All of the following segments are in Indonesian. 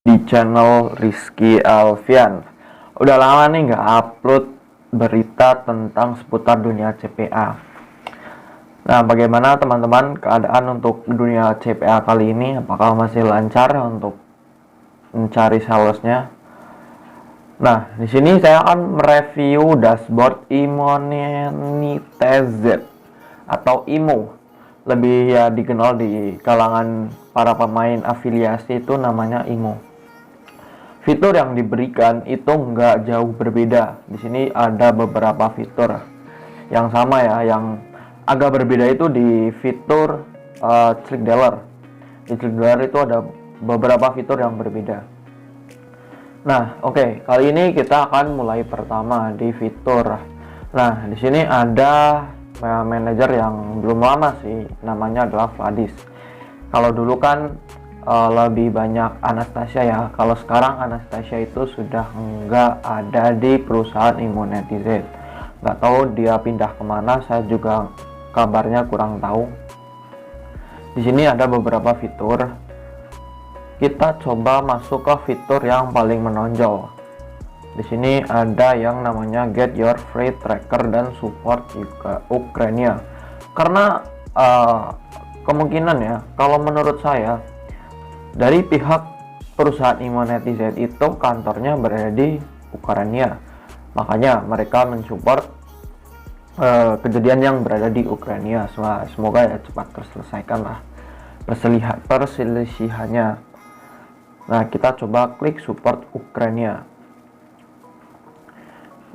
di channel Rizky Alfian. Udah lama nih nggak upload berita tentang seputar dunia CPA. Nah, bagaimana teman-teman keadaan untuk dunia CPA kali ini? Apakah masih lancar untuk mencari salesnya? Nah, di sini saya akan mereview dashboard Imonetize atau IMO. Lebih ya dikenal di kalangan para pemain afiliasi itu namanya IMO. Fitur yang diberikan itu nggak jauh berbeda. Di sini ada beberapa fitur yang sama ya. Yang agak berbeda itu di fitur Trick Dealer. Di Trick Dealer itu ada beberapa fitur yang berbeda. Nah, oke, kali ini kita akan mulai pertama di fitur. Nah, di sini ada manajer yang belum lama sih, namanya adalah Vladis. Kalau dulu kan lebih banyak Anastasia ya. Kalau sekarang Anastasia itu sudah nggak ada di perusahaan Imonetize. Nggak tahu dia pindah kemana, saya juga kabarnya kurang tahu. Di sini ada beberapa fitur. Kita coba masuk ke fitur yang paling menonjol. Di sini ada yang namanya Get Your Free Tracker dan Support juga Ukraina. Karena kemungkinan ya, kalau menurut saya dari pihak perusahaan Imonetize itu kantornya berada di Ukraina. Makanya mereka mensupport kejadian yang berada di Ukraina. Semoga ya cepat terselesaikan lah perselisihannya. Nah, kita coba klik support Ukraina.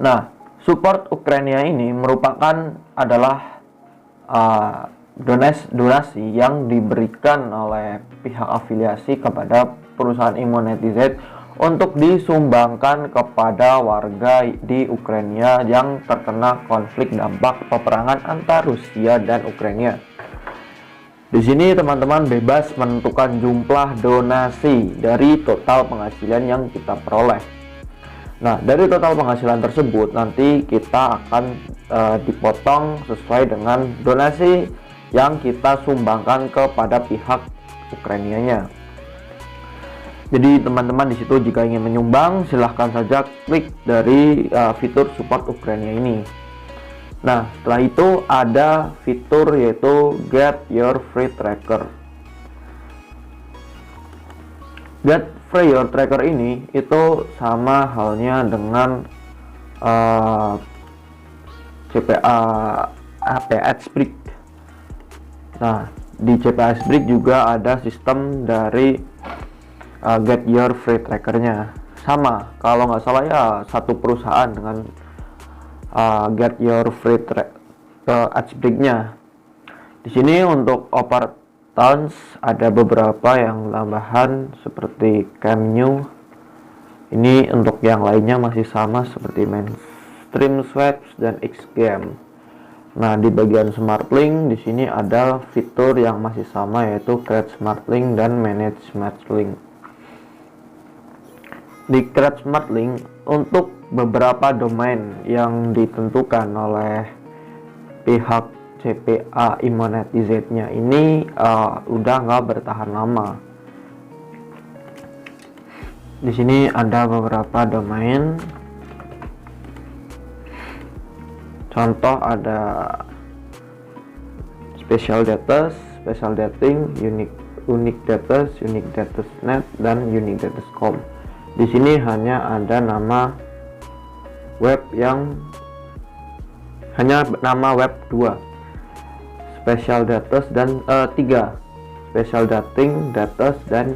Nah, support Ukraina ini merupakan adalah donasi yang diberikan oleh pihak afiliasi kepada perusahaan Imonetize untuk disumbangkan kepada warga di Ukraina yang terkena konflik dampak peperangan antara Rusia dan Ukraina. Di sini teman-teman bebas menentukan jumlah donasi dari total penghasilan yang kita peroleh. Nah, dari total penghasilan tersebut nanti kita akan dipotong sesuai dengan donasi yang kita sumbangkan kepada pihak Ukrainianya. Jadi teman-teman di situ jika ingin menyumbang silahkan saja klik dari fitur support Ukraina ini. Nah, setelah itu ada fitur yaitu Get Your Free Tracker. Get Free Your Tracker ini itu sama halnya dengan CPA Xbrick. Nah, di CPA Xbrick juga ada sistem dari Get Your Free Tracker-nya. Sama, kalau nggak salah ya satu perusahaan dengan Get Your Free Xbrick-nya. Di sini untuk Overtones ada beberapa yang tambahan seperti Camnew. Ini untuk yang lainnya masih sama seperti Mainstream Swaps dan Xgame. Nah, di bagian SmartLink di sini ada fitur yang masih sama yaitu Create SmartLink dan Manage SmartLink. Di Create SmartLink untuk beberapa domain yang ditentukan oleh pihak CPA Imonetize-nya ini udah nggak bertahan lama. Di sini ada beberapa domain. Contoh ada Special Datas, Special Dating, Unique Datas, Unique Datas Net, dan Unique Datas.com. Di sini hanya ada nama web yang hanya nama web 2, Special Datas dan 3, Special Dating, Datas, dan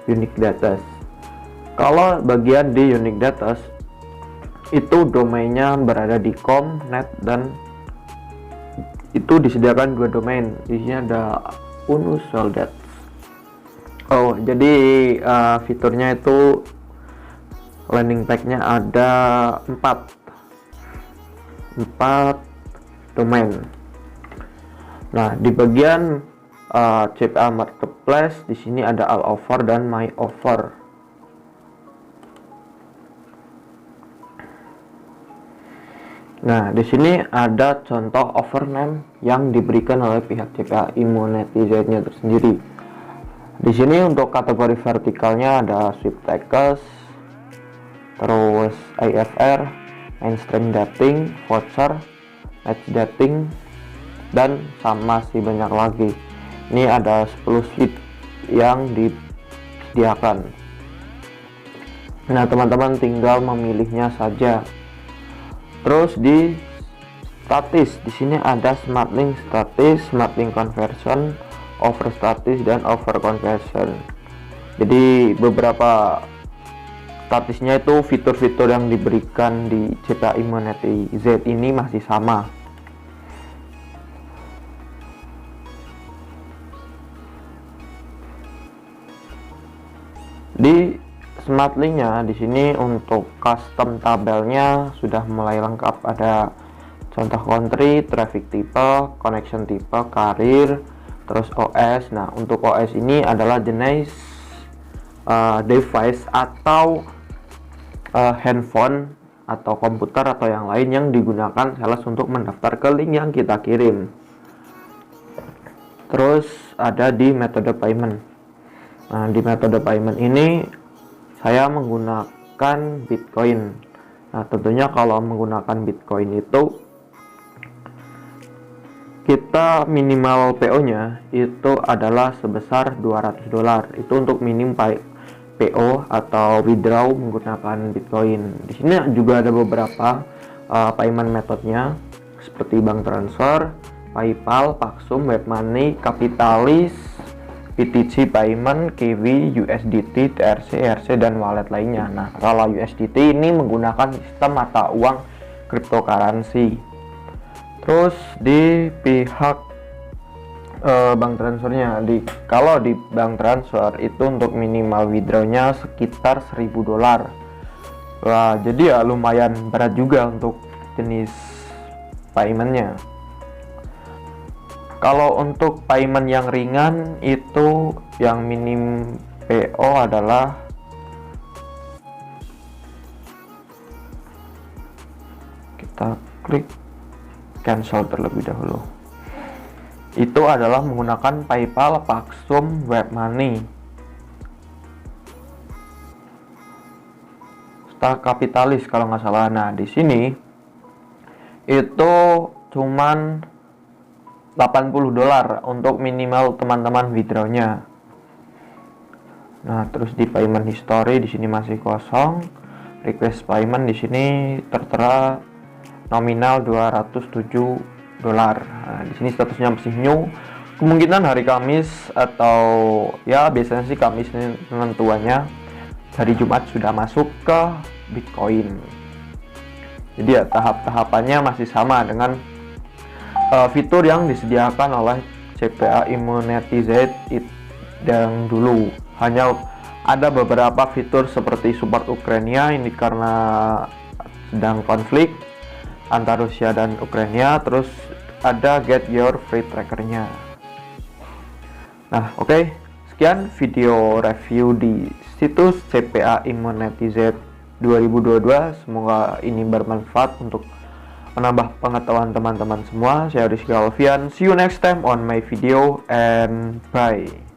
Unique Datas. Kalau bagian di Unique Datas itu domainnya berada di com, net, dan itu disediakan 2 domain. Di sini ada Unusoldat. Oh, jadi fiturnya itu landing page-nya ada 4 domain. Nah, di bagian CPA Marketplace di sini ada All Offer dan My Offer. Nah, di sini ada contoh offer name yang diberikan oleh pihak CPA Imonetize-nya tersendiri. Di sini untuk kategori vertikalnya ada sweep status, terus AFR, mainstream dating, voucher, match dating, dan masih banyak lagi. Ini ada 10 suite yang disediakan. Nah, teman-teman tinggal memilihnya saja. Terus di statis, di sini ada smart link statis, smart link conversion, over statis, dan over conversion. Jadi beberapa statisnya itu fitur-fitur yang diberikan di CPA Immunity Z ini masih sama. Di smart linknya di sini untuk custom tabelnya sudah mulai lengkap, ada contoh country, traffic type, connection type, karir, terus OS. Nah, untuk OS ini adalah jenis device atau handphone atau komputer atau yang lain yang digunakan sales untuk mendaftar ke link yang kita kirim. Terus ada di metode payment. Nah, di metode payment ini saya menggunakan Bitcoin. Nah, tentunya kalau menggunakan Bitcoin itu kita minimal PO-nya itu adalah sebesar $200. Itu untuk minim PO atau withdraw menggunakan Bitcoin. Di sini juga ada beberapa payment metodenya seperti bank transfer, PayPal, Paxful, WebMoney, Capitalis, BTC Payment, Kiwi, USDT, TRC, ERC, dan wallet lainnya. Nah, kalau USDT ini menggunakan sistem mata uang cryptocurrency. Terus di pihak bank transfernya, kalau di bank transfer itu untuk minimal withdrawnya sekitar $1.000. Wah, jadi ya lumayan berat juga untuk jenis paymentnya. Kalau untuk payment yang ringan itu yang minim PO adalah kita klik cancel terlebih dahulu. Itu adalah menggunakan PayPal, Paxful, WebMoney, Capitalis kalau nggak salah. Nah, di sini itu cuman $80 untuk minimal teman-teman withdrawnya. Nah, terus di payment history di sini masih kosong. Request payment di sini tertera nominal $207. Nah, di sini statusnya masih new. Kemungkinan hari Kamis atau ya biasanya sih Kamis penentuannya. Hari Jumat sudah masuk ke Bitcoin. Jadi ya tahap-tahapannya masih sama dengan fitur yang disediakan oleh CPA Immunity Z yang dulu. Hanya ada beberapa fitur seperti support Ukraina, ini karena sedang konflik antara Rusia dan Ukraina. Terus ada get your free trackernya. Nah, oke. Sekian video review di situs CPA Immunity Z 2022. Semoga ini bermanfaat untuk menambah pengetahuan teman-teman semua. Saya Rizky Alfian. See you next time on my video and bye.